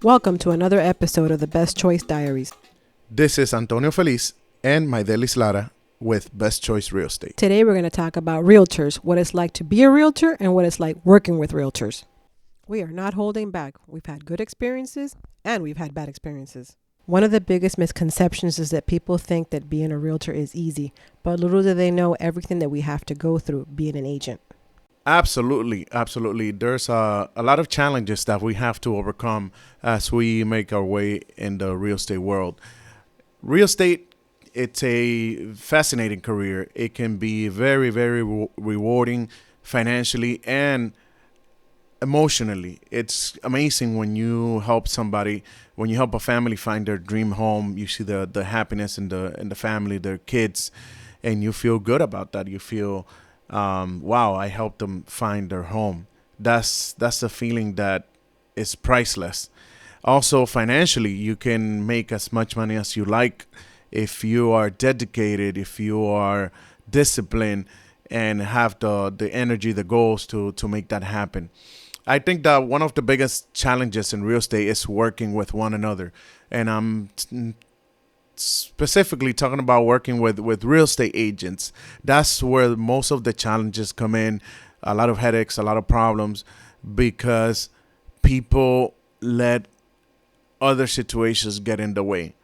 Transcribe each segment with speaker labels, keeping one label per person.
Speaker 1: Welcome to another episode of the Best Choice Diaries.
Speaker 2: This is Antonio Feliz and Maidelis Lara with Best Choice Real Estate.
Speaker 1: Today we're going to talk about realtors, what it's like to be a realtor and what it's like working with realtors. We are not holding back. We've had good experiences and we've had bad experiences. One of the biggest misconceptions is that people think that being a realtor is easy, but little do they know everything that we have to go through being an agent.
Speaker 2: Absolutely. There's a lot of challenges that we have to overcome as we make our way in the real estate world. Real estate, it's a fascinating career. It can be very, very rewarding financially and emotionally. It's amazing when you help somebody, when you help a family find their dream home. You see the happiness in the family, their kids, and you feel good about that. You feel wow, I helped them find their home. That's a feeling that is priceless. Also, financially, you can make as much money as you like if you are dedicated, if you are disciplined, and have the energy, the goals to make that happen. I think that one of the biggest challenges in real estate is working with one another. And I'm specifically talking about working with real estate agents. That's where most of the challenges come in, a lot of headaches, a lot of problems, because people let other situations get in the way.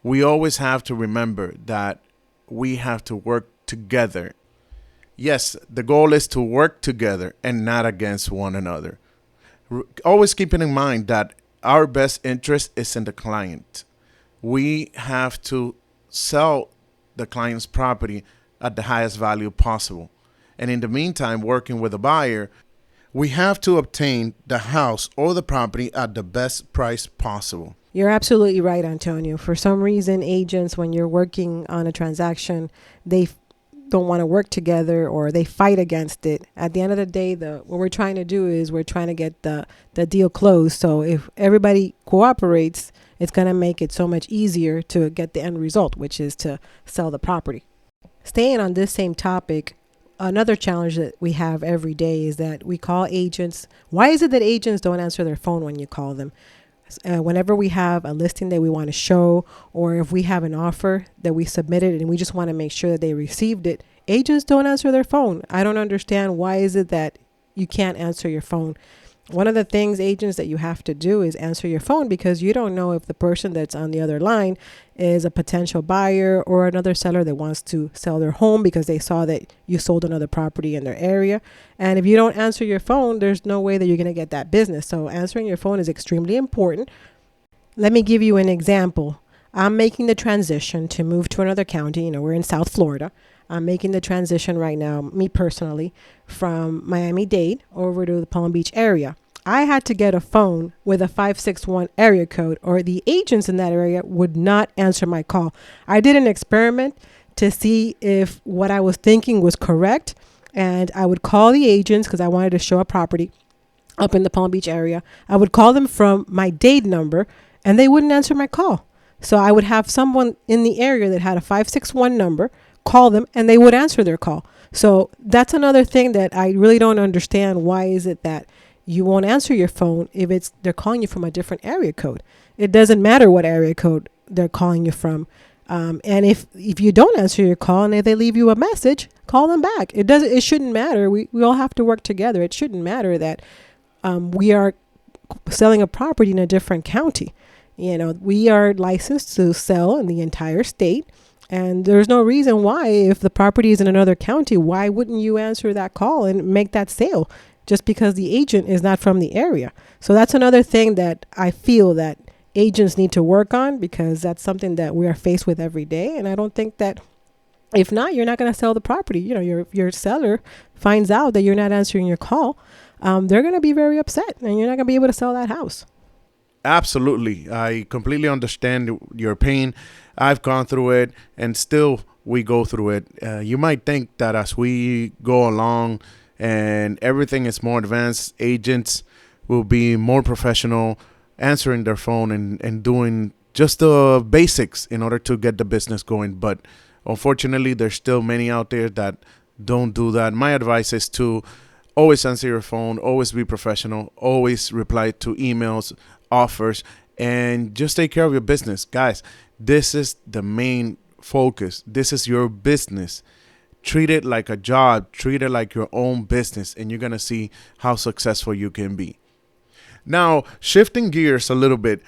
Speaker 2: We always have to remember that we have to work together. Yes, the goal is to work together and not against one another. Always keeping in mind that our best interest is in the client. We have to sell the client's property at the highest value possible. And in the meantime, working with a buyer, we have to obtain the house or the property at the best price possible.
Speaker 1: You're absolutely right, Antonio. For some reason, agents, when you're working on a transaction, they don't want to work together or they fight against it. At the end of the day, what we're trying to do is we're trying to get the deal closed. So if everybody cooperates, it's going to make it so much easier to get the end result, which is to sell the property. Staying on this same topic, another challenge that we have every day is that we call agents. Why is it that agents don't answer their phone when you call them? Whenever we have a listing that we want to show, or if we have an offer that we submitted and we just want to make sure that they received it, agents don't answer their phone. I don't understand, why is it that you can't answer your phone? One of the things, agents, that you have to do is answer your phone, because you don't know if the person that's on the other line is a potential buyer or another seller that wants to sell their home because they saw that you sold another property in their area. And if you don't answer your phone, there's no way that you're going to get that business. So answering your phone is extremely important. Let me give you an example. I'm making the transition to move to another county. We're in South Florida. I'm making the transition right now, me personally, from Miami-Dade over to the Palm Beach area. I had to get a phone with a 561 area code, or the agents in that area would not answer my call. I did an experiment to see if what I was thinking was correct, and I would call the agents because I wanted to show a property up in the Palm Beach area. I would call them from my Dade number, and they wouldn't answer my call. So I would have someone in the area that had a 561 number call them, and they would answer their call. So that's another thing that I really don't understand. Why is it that you won't answer your phone if they're calling you from a different area code? It doesn't matter what area code they're calling you from. And if you don't answer your call and if they leave you a message, call them back. It shouldn't matter. We all have to work together. It shouldn't matter that we are selling a property in a different county. We are licensed to sell in the entire state. And there's no reason why, if the property is in another county, why wouldn't you answer that call and make that sale just because the agent is not from the area? So that's another thing that I feel that agents need to work on, because that's something that we are faced with every day. And I don't think that, if not, you're not going to sell the property. Your seller finds out that you're not answering your call. They're going to be very upset, and you're not going to be able to sell that house.
Speaker 2: Absolutely. I completely understand your pain. I've gone through it, and still we go through it. You might think that as we go along and everything is more advanced, agents will be more professional, answering their phone and doing just the basics in order to get the business going. But unfortunately, there's still many out there that don't do that. My advice is to always answer your phone, always be professional, always reply to emails, offers, and just take care of your business. Guys, this is the main focus. This is your business. Treat it like a job, treat it like your own business, and you're going to see how successful you can be. Now, shifting gears a little bit,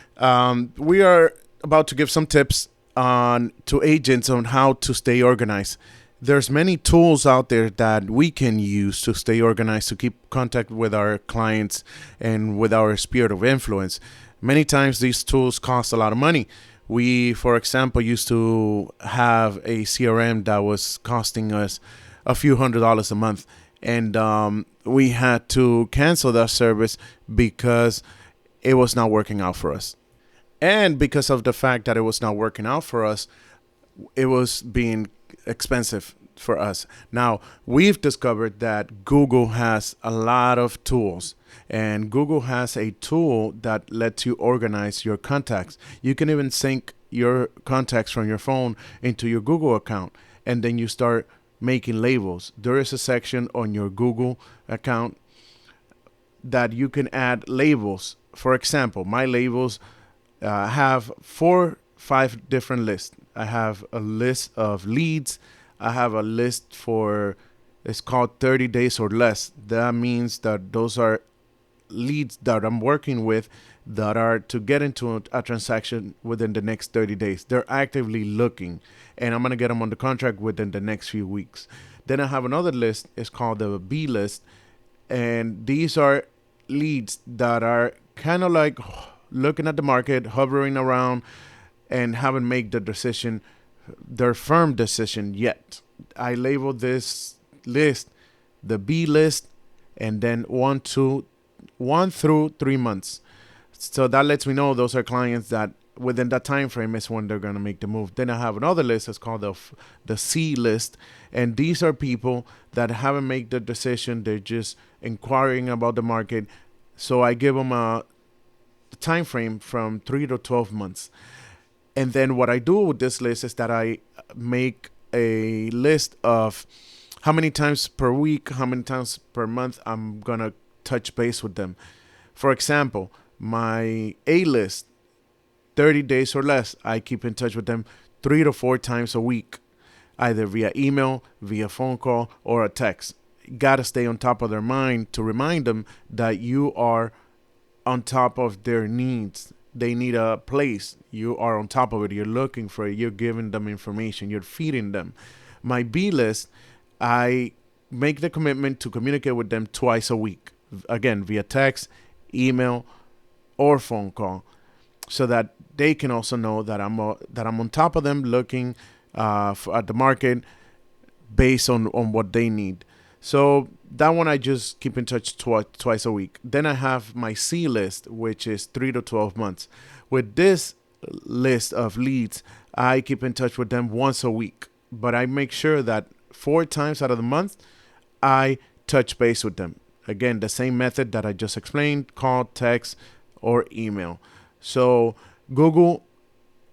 Speaker 2: we are about to give some tips on to agents on how to stay organized. There's many tools out there that we can use to stay organized, to keep contact with our clients and with our sphere of influence. Many times these tools cost a lot of money. We, for example, used to have a CRM that was costing us a few $100s a month, and we had to cancel that service because it was not working out for us. And because of the fact that it was not working out for us, it was being expensive for us. Now, we've discovered that Google has a lot of tools, and Google has a tool that lets you organize your contacts. You can even sync your contacts from your phone into your Google account, and then you start making labels. There is a section on your Google account that you can add labels. For example, my labels have 5 different lists. I have a list of leads. I have a list for, it's called 30 days or less. That means that those are leads that I'm working with that are to get into a transaction within the next 30 days. They're actively looking, and I'm going to get them on the contract within the next few weeks. Then I have another list. It's called the B list, and these are leads that are kind of like looking at the market, hovering around, and haven't made the decision, their firm decision yet. I label this list the B list, and then 1 through 3 months. So that lets me know those are clients that within that time frame is when they're going to make the move. Then I have another list that's called the C list, and these are people that haven't made the decision. They're just inquiring about the market. So I give them a time frame from 3 to 12 months. And then what I do with this list is that I make a list of how many times per week, how many times per month I'm going to touch base with them. For example, my A list, 30 days or less, I keep in touch with them 3 to 4 times a week, either via email, via phone call, or a text. Got to stay on top of their mind to remind them that you are on top of their needs. They need a place. You are on top of it. You're looking for it. You're giving them information. You're feeding them. My B list, I make the commitment to communicate with them twice a week. Again, via text, email, or phone call, so that they can also know that I'm on top of them, looking at the market based on what they need. So that one I just keep in touch twice a week. Then I have my C list, which is 3 to 12 months. With this list of leads, I keep in touch with them once a week, but I make sure that 4 times out of the month, I touch base with them. Again, the same method that I just explained: call, text, or email. So Google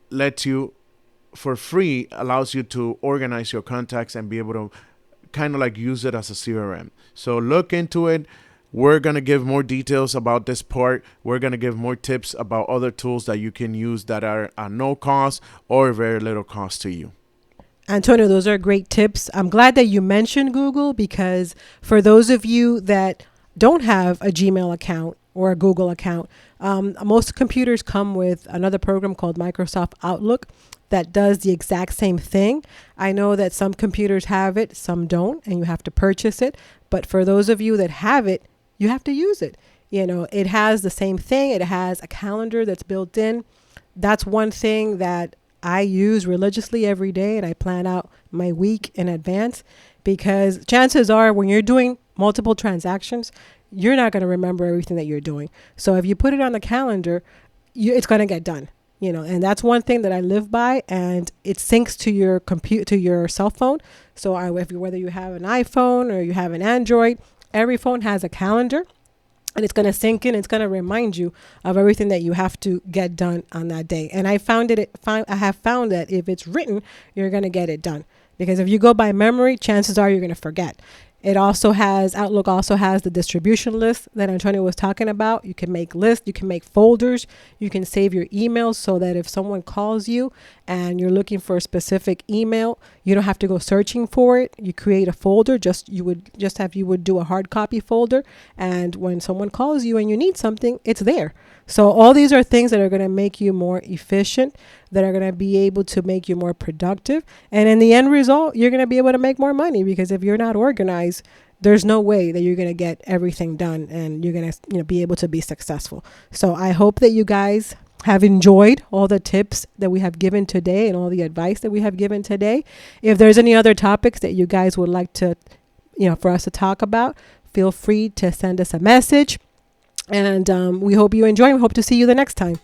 Speaker 2: lets you, for free, allows you to organize your contacts and be able to kind of like use it as a CRM. So look into it. We're going to give more details about this part. We're going to give more tips about other tools that you can use that are at no cost or very little cost to you.
Speaker 1: Antonio, those are great tips. I'm glad that you mentioned Google, because for those of you that don't have a Gmail account or a Google account, most computers come with another program called Microsoft Outlook that does the exact same thing. I know that some computers have it, some don't, and you have to purchase it. But for those of you that have it, you have to use it. You know, it has the same thing. It has a calendar that's built in. That's one thing that I use religiously every day, and I plan out my week in advance, because chances are when you're doing multiple transactions, you're not going to remember everything that you're doing. So if you put it on the calendar, it's going to get done. You know, and that's one thing that I live by, and it syncs to your to your cell phone. So whether you have an iPhone or you have an Android, every phone has a calendar, and it's going to sync in. It's going to remind you of everything that you have to get done on that day. And I have found that if it's written, you're going to get it done. Because if you go by memory, chances are you're going to forget. It also has, Outlook also has the distribution list that Antonio was talking about. You can make lists, you can make folders, you can save your emails so that if someone calls you and you're looking for a specific email, you don't have to go searching for it. You create a folder, you would do a hard copy folder, and when someone calls you and you need something, it's there. So all these are things that are going to make you more efficient, that are going to be able to make you more productive. And in the end result, you're going to be able to make more money, because if you're not organized, there's no way that you're going to get everything done and you're going to, be able to be successful. So I hope that you guys have enjoyed all the tips that we have given today and all the advice that we have given today. If there's any other topics that you guys would like to, for us to talk about, feel free to send us a message. And we hope you enjoy. We hope to see you the next time.